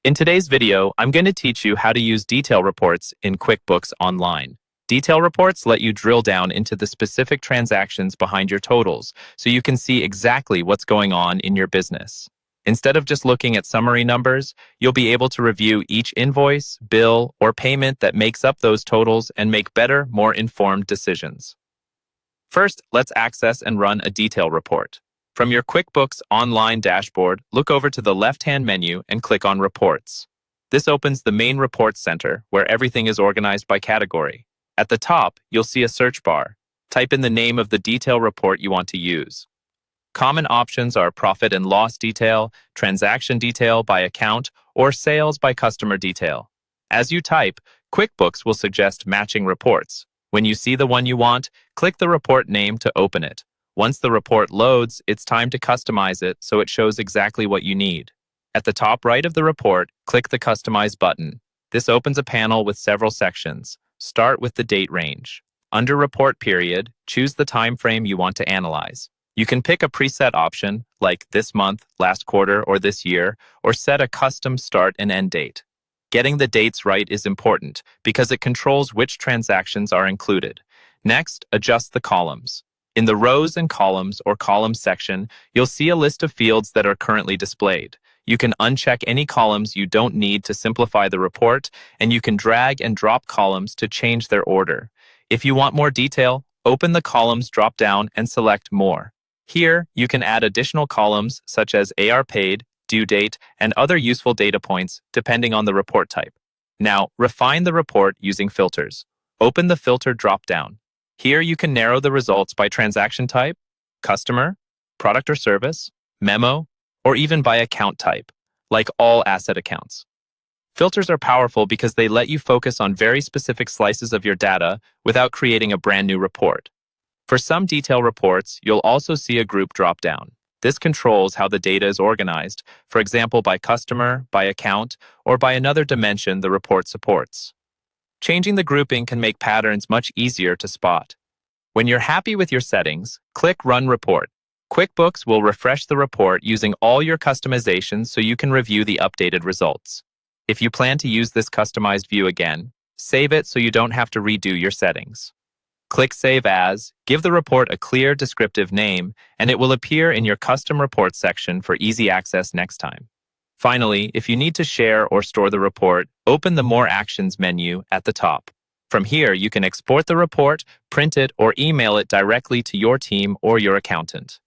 In today's video, I'm going to teach you how to use detail reports in QuickBooks Online. Detail reports let you drill down into the specific transactions behind your totals so you can see exactly what's going on in your business. Instead of just looking at summary numbers, you'll be able to review each invoice, bill, or payment that makes up those totals and make better, more informed decisions. First, let's access and run a detail report. From your QuickBooks Online dashboard, look over to the left-hand menu and click on Reports. This opens the main Reports Center, where everything is organized by category. At the top, you'll see a search bar. Type in the name of the detail report you want to use. Common options are Profit and Loss Detail, Transaction Detail by Account, or Sales by Customer Detail. As you type, QuickBooks will suggest matching reports. When you see the one you want, click the report name to open it. Once the report loads, it's time to customize it so it shows exactly what you need. At the top right of the report, click the Customize button. This opens a panel with several sections. Start with the date range. Under Report Period, choose the time frame you want to analyze. You can pick a preset option, like this month, last quarter, or this year, or set a custom start and end date. Getting the dates right is important because it controls which transactions are included. Next, adjust the columns. In the Rows and Columns or Columns section, you'll see a list of fields that are currently displayed. You can uncheck any columns you don't need to simplify the report, and you can drag and drop columns to change their order. If you want more detail, open the Columns drop-down and select More. Here, you can add additional columns such as AR paid, due date, and other useful data points depending on the report type. Now, refine the report using filters. Open the Filter drop-down. Here you can narrow the results by transaction type, customer, product or service, memo, or even by account type, like all asset accounts. Filters are powerful because they let you focus on very specific slices of your data without creating a brand new report. For some detail reports, you'll also see a group drop-down. This controls how the data is organized, for example by customer, by account, or by another dimension the report supports. Changing the grouping can make patterns much easier to spot. When you're happy with your settings, click Run Report. QuickBooks will refresh the report using all your customizations so you can review the updated results. If you plan to use this customized view again, save it so you don't have to redo your settings. Click Save As, give the report a clear, descriptive name, and it will appear in your Custom Reports section for easy access next time. Finally, if you need to share or store the report, open the More Actions menu at the top. From here, you can export the report, print it, or email it directly to your team or your accountant.